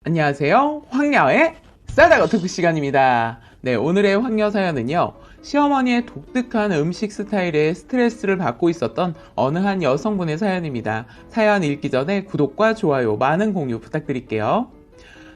안녕하세요. 황야의 싸다고 토크 시간입니다. 네, 오늘의 황야 사연은요. 시어머니의 독특한 음식 스타일에 스트레스를 받고 있었던 어느 한 여성분의 사연입니다. 사연 읽기 전에 구독과 좋아요, 많은 공유 부탁드릴게요.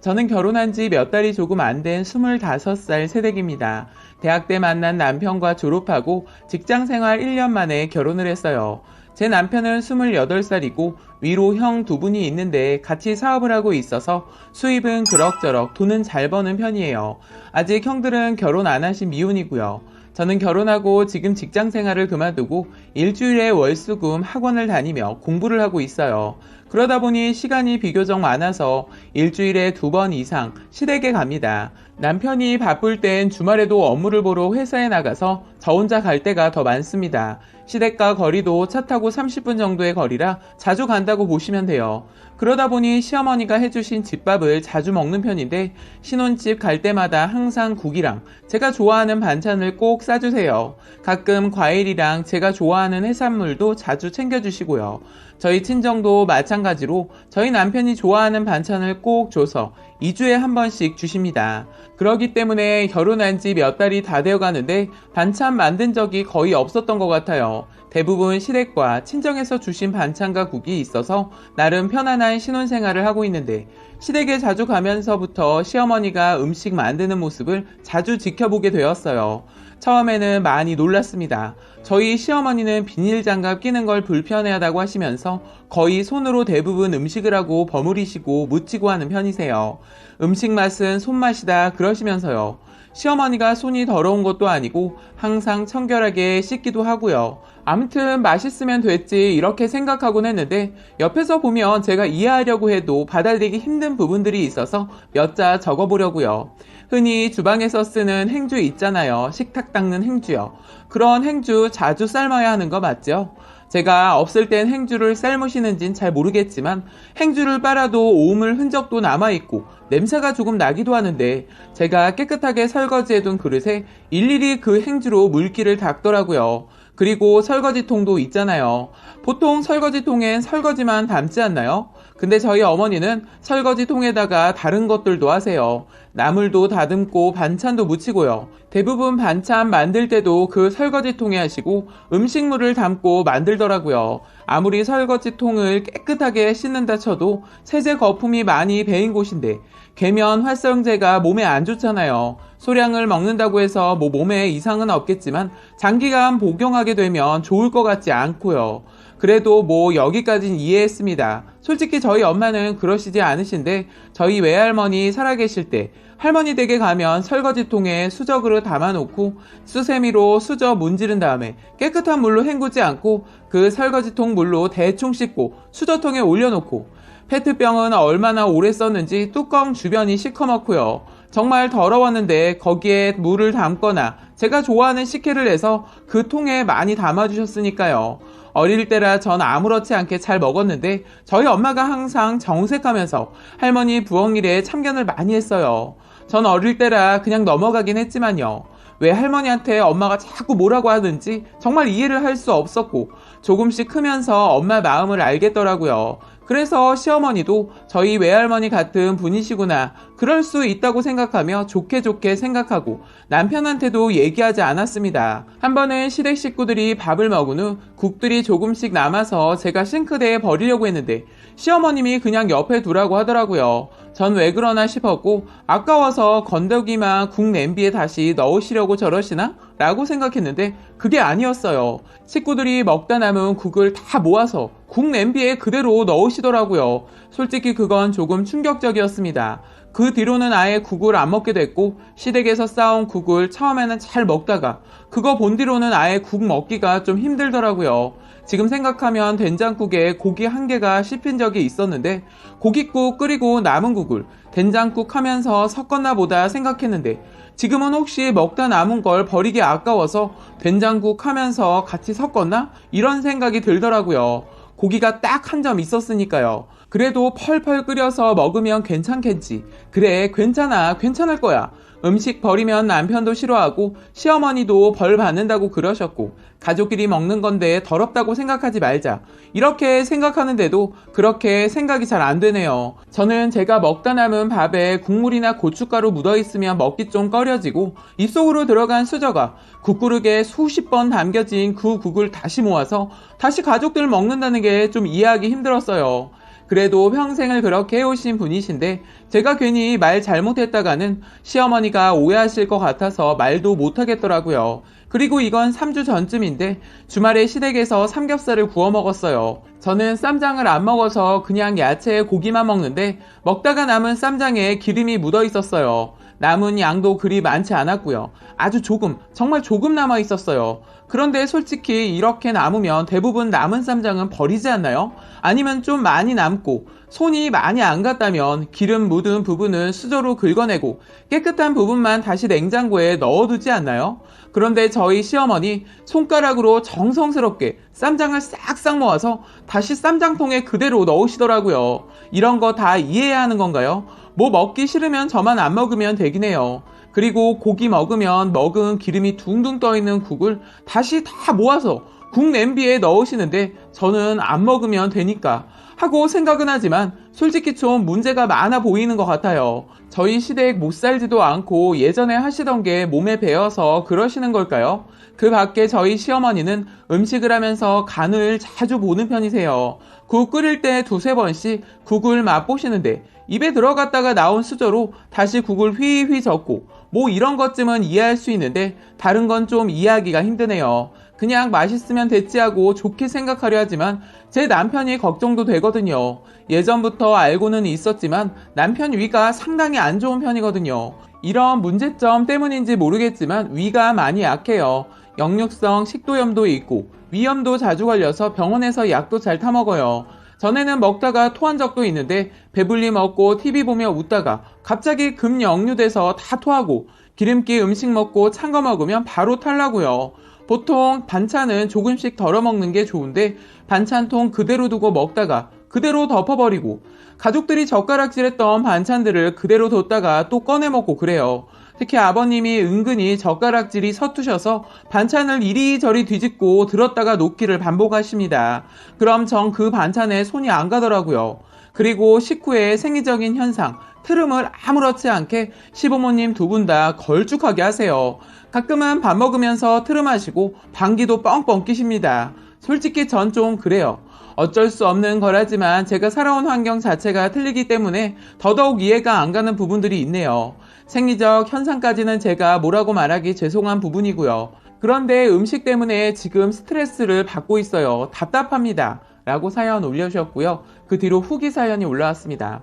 저는 결혼한 지 몇 달이 조금 안 된 25살 새댁입니다. 대학 때 만난 남편과 졸업하고 직장 생활 1년 만에 결혼을 했어요. 제 남편은 28살이고 위로 형 두 분이 있는데 같이 사업을 하고 있어서 수입은 그럭저럭 돈은 잘 버는 편이에요. 아직 형들은 결혼 안 하신 미혼이고요. 저는 결혼하고 지금 직장 생활을 그만두고 일주일에 월수금 학원을 다니며 공부를 하고 있어요. 그러다 보니 시간이 비교적 많아서 일주일에 2번 이상 시댁에 갑니다. 남편이 바쁠 땐 주말에도 업무를 보러 회사에 나가서 저 혼자 갈 때가 더 많습니다. 시댁과 거리도 차 타고 30분 정도의 거리라 자주 간다고 보시면 돼요. 그러다 보니 시어머니가 해주신 집밥을 자주 먹는 편인데 신혼집 갈 때마다 항상 국이랑 제가 좋아하는 반찬을 꼭 싸주세요. 가끔 과일이랑 제가 좋아하는 해산물도 자주 챙겨주시고요. 저희 친정도 마찬가지로 저희 남편이 좋아하는 반찬을 꼭 줘서 2주에 한 번씩 주십니다. 그러기 때문에 결혼한 지 몇 달이 다 되어 가는데 반찬 만든 적이 거의 없었던 것 같아요. 대부분 시댁과 친정에서 주신 반찬과 국이 있어서 나름 편안한 신혼생활을 하고 있는데 시댁에 자주 가면서부터 시어머니가 음식 만드는 모습을 자주 지켜보게 되었어요. 처음에는 많이 놀랐습니다. 저희 시어머니는 비닐장갑 끼는 걸 불편해하다고 하시면서 거의 손으로 대부분 음식을 하고 버무리시고 묻히고 하는 편이세요. 음식 맛은 손맛이다 그러시면서요. 시어머니가 손이 더러운 것도 아니고 항상 청결하게 씻기도 하고요. 아무튼 맛있으면 됐지 이렇게 생각하곤 했는데 옆에서 보면 제가 이해하려고 해도 받아들이기 힘든 부분들이 있어서 몇 자 적어보려고요. 흔히 주방에서 쓰는 행주 있잖아요. 식탁 닦는 행주요. 그런 행주 자주 삶아야 하는 거 맞죠? 제가 없을 땐 행주를 삶으시는진 잘 모르겠지만 행주를 빨아도 오물 흔적도 남아있고 냄새가 조금 나기도 하는데 제가 깨끗하게 설거지해둔 그릇에 일일이 그 행주로 물기를 닦더라고요. 그리고 설거지통도 있잖아요. 보통 설거지통엔 설거지만 담지 않나요? 근데 저희 어머니는 설거지통에다가 다른 것들도 하세요. 나물도 다듬고 반찬도 무치고요. 대부분 반찬 만들 때도 그 설거지통에 하시고 음식물을 담고 만들더라고요. 아무리 설거지통을 깨끗하게 씻는다 쳐도 세제 거품이 많이 배인 곳인데 계면 활성제가 몸에 안 좋잖아요. 소량을 먹는다고 해서 몸에 이상은 없겠지만 장기간 복용하게 되면 좋을 것 같지 않고요. 그래도 여기까진 이해했습니다. 솔직히 저희 엄마는 그러시지 않으신데 저희 외할머니 살아계실 때 할머니 댁에 가면 설거지통에 수저그릇 담아놓고 수세미로 수저 문지른 다음에 깨끗한 물로 헹구지 않고 그 설거지통 물로 대충 씻고 수저통에 올려놓고 페트병은 얼마나 오래 썼는지 뚜껑 주변이 시커멓고요. 정말 더러웠는데 거기에 물을 담거나 제가 좋아하는 식혜를 내서 그 통에 많이 담아주셨으니까요. 어릴 때라 전 아무렇지 않게 잘 먹었는데 저희 엄마가 항상 정색하면서 할머니 부엌일에 참견을 많이 했어요. 전 어릴 때라 그냥 넘어가긴 했지만요. 왜 할머니한테 엄마가 자꾸 뭐라고 하는지 정말 이해를 할 수 없었고 조금씩 크면서 엄마 마음을 알겠더라고요. 그래서 시어머니도 저희 외할머니 같은 분이시구나 그럴 수 있다고 생각하며 좋게 생각하고 남편한테도 얘기하지 않았습니다. 한 번은 시댁 식구들이 밥을 먹은 후 국들이 조금씩 남아서 제가 싱크대에 버리려고 했는데 시어머님이 그냥 옆에 두라고 하더라고요. 전 왜 그러나 싶었고 아까워서 건더기만 국 냄비에 다시 넣으시려고 저러시나? 라고 생각했는데 그게 아니었어요. 식구들이 먹다 남은 국을 다 모아서 국 냄비에 그대로 넣으시더라고요. 솔직히 그건 조금 충격적이었습니다. 그 뒤로는 아예 국을 안 먹게 됐고 시댁에서 싸온 국을 처음에는 잘 먹다가 그거 본 뒤로는 아예 국 먹기가 좀 힘들더라고요. 지금 생각하면 된장국에 고기 한 개가 씹힌 적이 있었는데 고깃국 끓이고 남은 국을 된장국 하면서 섞었나 보다 생각했는데 지금은 혹시 먹다 남은 걸 버리기 아까워서 된장국 하면서 같이 섞었나? 이런 생각이 들더라고요. 고기가 딱 한 점 있었으니까요. 그래도 펄펄 끓여서 먹으면 괜찮겠지. 그래, 괜찮아. 괜찮을 거야. 음식 버리면 남편도 싫어하고 시어머니도 벌 받는다고 그러셨고 가족끼리 먹는 건데 더럽다고 생각하지 말자. 이렇게 생각하는데도 그렇게 생각이 잘 안 되네요. 저는 제가 먹다 남은 밥에 국물이나 고춧가루 묻어있으면 먹기 좀 꺼려지고 입속으로 들어간 수저가 국그릇에 수십 번 담겨진 그 국을 다시 모아서 다시 가족들 먹는다는 게 좀 이해하기 힘들었어요. 그래도 평생을 그렇게 해오신 분이신데 제가 괜히 말 잘못했다가는 시어머니가 오해하실 것 같아서 말도 못하겠더라고요. 그리고 이건 3주 전쯤인데 주말에 시댁에서 삼겹살을 구워 먹었어요. 저는 쌈장을 안 먹어서 그냥 야채에 고기만 먹는데 먹다가 남은 쌈장에 기름이 묻어 있었어요. 남은 양도 그리 많지 않았고요. 아주 조금, 정말 조금 남아 있었어요. 그런데 솔직히 이렇게 남으면 대부분 남은 쌈장은 버리지 않나요? 아니면 좀 많이 남고 손이 많이 안 갔다면 기름 묻은 부분은 수저로 긁어내고 깨끗한 부분만 다시 냉장고에 넣어두지 않나요? 그런데 저희 시어머니 손가락으로 정성스럽게 쌈장을 싹싹 모아서 다시 쌈장통에 그대로 넣으시더라고요. 이런 거 다 이해해야 하는 건가요? 뭐 먹기 싫으면 저만 안 먹으면 되긴 해요. 그리고 고기 먹으면 먹은 기름이 둥둥 떠있는 국을 다시 다 모아서 국 냄비에 넣으시는데 저는 안 먹으면 되니까 하고 생각은 하지만 솔직히 좀 문제가 많아 보이는 것 같아요. 저희 시댁 못 살지도 않고 예전에 하시던 게 몸에 배어서 그러시는 걸까요? 그 밖에 저희 시어머니는 음식을 하면서 간을 자주 보는 편이세요. 국 끓일 때 두세 번씩 국을 맛보시는데 입에 들어갔다가 나온 수저로 다시 국을 휘휘 젓고 뭐 이런 것쯤은 이해할 수 있는데 다른 건 좀 이해하기가 힘드네요. 그냥 맛있으면 됐지 하고 좋게 생각하려 하지만 제 남편이 걱정도 되거든요. 예전부터 알고는 있었지만 남편 위가 상당히 안 좋은 편이거든요. 이런 문제점 때문인지 모르겠지만 위가 많이 약해요. 역류성 식도염도 있고 위염도 자주 걸려서 병원에서 약도 잘 타먹어요. 전에는 먹다가 토한 적도 있는데 배불리 먹고 TV 보며 웃다가 갑자기 급역류돼서 다 토하고 기름기 음식 먹고 찬 거 먹으면 바로 탈라고요. 보통 반찬은 조금씩 덜어 먹는 게 좋은데 반찬통 그대로 두고 먹다가 그대로 덮어버리고 가족들이 젓가락질했던 반찬들을 그대로 뒀다가 또 꺼내 먹고 그래요. 특히 아버님이 은근히 젓가락질이 서투셔서 반찬을 이리저리 뒤집고 들었다가 놓기를 반복하십니다. 그럼 전 그 반찬에 손이 안 가더라고요. 그리고 식후에 생리적인 현상, 트름을 아무렇지 않게 시부모님 두 분 다 걸쭉하게 하세요. 가끔은 밥 먹으면서 트름하시고 방귀도 뻥뻥 끼십니다. 솔직히 전 좀 그래요. 어쩔 수 없는 거라지만 제가 살아온 환경 자체가 틀리기 때문에 더더욱 이해가 안 가는 부분들이 있네요. 생리적 현상까지는 제가 뭐라고 말하기 죄송한 부분이고요. 그런데 음식 때문에 지금 스트레스를 받고 있어요. 답답합니다. 라고 사연 올려주셨고요. 그 뒤로 후기 사연이 올라왔습니다.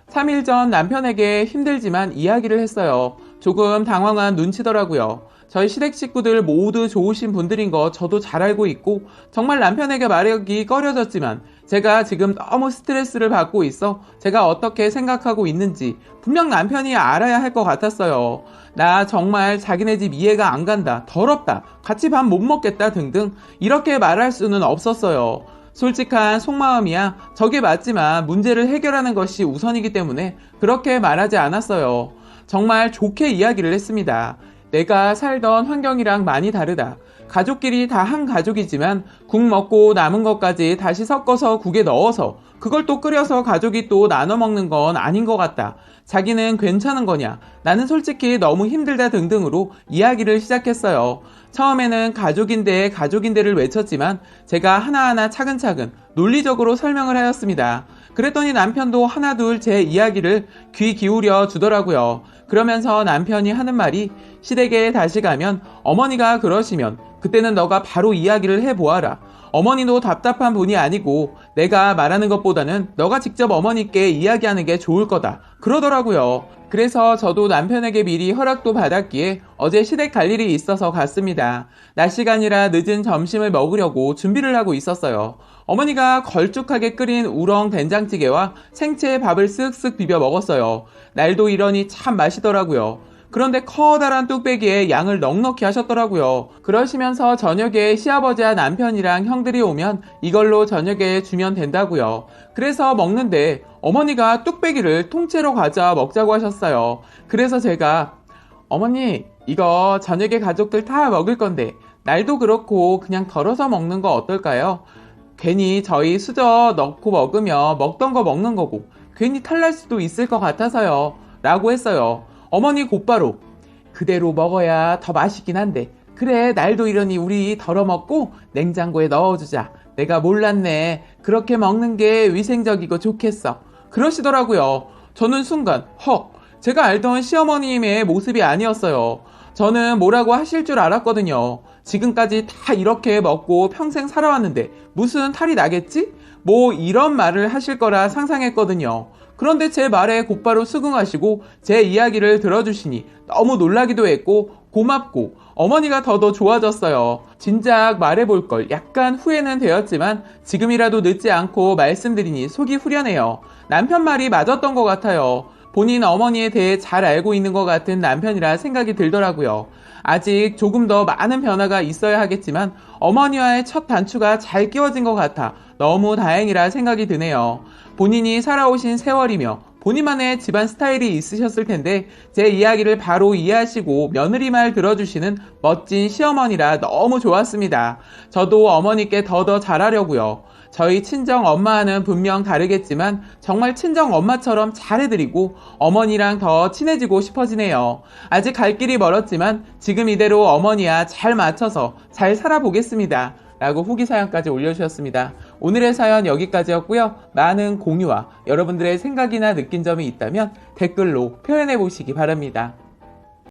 3일 전 남편에게 힘들지만 이야기를 했어요. 조금 당황한 눈치더라고요. 저희 시댁 식구들 모두 좋으신 분들인 거 저도 잘 알고 있고 정말 남편에게 말하기 꺼려졌지만 제가 지금 너무 스트레스를 받고 있어 제가 어떻게 생각하고 있는지 분명 남편이 알아야 할 것 같았어요. 나 정말 자기네 집 이해가 안 간다, 더럽다, 같이 밥 못 먹겠다 등등 이렇게 말할 수는 없었어요. 솔직한 속마음이야 저게 맞지만 문제를 해결하는 것이 우선이기 때문에 그렇게 말하지 않았어요. 정말 좋게 이야기를 했습니다. 내가 살던 환경이랑 많이 다르다. 가족끼리 다 한 가족이지만 국 먹고 남은 것까지 다시 섞어서 국에 넣어서 그걸 또 끓여서 가족이 또 나눠 먹는 건 아닌 것 같다. 자기는 괜찮은 거냐? 나는 솔직히 너무 힘들다 등등으로 이야기를 시작했어요. 처음에는 가족인데를 외쳤지만 제가 하나하나 차근차근 논리적으로 설명을 하였습니다. 그랬더니 남편도 하나둘 제 이야기를 귀 기울여 주더라고요. 그러면서 남편이 하는 말이 시댁에 다시 가면 어머니가 그러시면 그때는 너가 바로 이야기를 해보아라. 어머니도 답답한 분이 아니고 내가 말하는 것보다는 너가 직접 어머니께 이야기하는 게 좋을 거다. 그러더라고요. 그래서 저도 남편에게 미리 허락도 받았기에 어제 시댁 갈 일이 있어서 갔습니다. 낮 시간이라 늦은 점심을 먹으려고 준비를 하고 있었어요. 어머니가 걸쭉하게 끓인 우렁 된장찌개와 생채 밥을 쓱쓱 비벼 먹었어요. 날도 이러니 참 맛있더라고요. 그런데 커다란 뚝배기에 양을 넉넉히 하셨더라고요. 그러시면서 저녁에 시아버지와 남편이랑 형들이 오면 이걸로 저녁에 주면 된다고요. 그래서 먹는데 어머니가 뚝배기를 통째로 가져와 먹자고 하셨어요. 그래서 제가 어머니 이거 저녁에 가족들 다 먹을 건데 날도 그렇고 그냥 덜어서 먹는 거 어떨까요? 괜히 저희 수저 넣고 먹으면 먹던 거 먹는 거고 괜히 탈날 수도 있을 것 같아서요. 라고 했어요. 어머니 곧바로 그대로 먹어야 더 맛있긴 한데 그래 날도 이러니 우리 덜어 먹고 냉장고에 넣어주자. 내가 몰랐네. 그렇게 먹는 게 위생적이고 좋겠어. 그러시더라고요. 저는 순간 제가 알던 시어머님의 모습이 아니었어요. 저는 뭐라고 하실 줄 알았거든요. 지금까지 다 이렇게 먹고 평생 살아왔는데 무슨 탈이 나겠지? 뭐 이런 말을 하실 거라 상상했거든요. 그런데 제 말에 곧바로 수긍하시고 제 이야기를 들어주시니 너무 놀라기도 했고 고맙고 어머니가 더더 좋아졌어요. 진작 말해볼 걸 약간 후회는 되었지만 지금이라도 늦지 않고 말씀드리니 속이 후련해요. 남편 말이 맞았던 것 같아요. 본인 어머니에 대해 잘 알고 있는 것 같은 남편이라 생각이 들더라고요. 아직 조금 더 많은 변화가 있어야 하겠지만 어머니와의 첫 단추가 잘 끼워진 것 같아 너무 다행이라 생각이 드네요. 본인이 살아오신 세월이며 본인만의 집안 스타일이 있으셨을 텐데 제 이야기를 바로 이해하시고 며느리 말 들어주시는 멋진 시어머니라 너무 좋았습니다. 저도 어머니께 더더 잘하려고요. 저희 친정 엄마와는 분명 다르겠지만 정말 친정 엄마처럼 잘해드리고 어머니랑 더 친해지고 싶어지네요. 아직 갈 길이 멀었지만 지금 이대로 어머니와 잘 맞춰서 잘 살아보겠습니다. 라고 후기 사연까지 올려주셨습니다. 오늘의 사연 여기까지였고요. 많은 공유와 여러분들의 생각이나 느낀 점이 있다면 댓글로 표현해 보시기 바랍니다.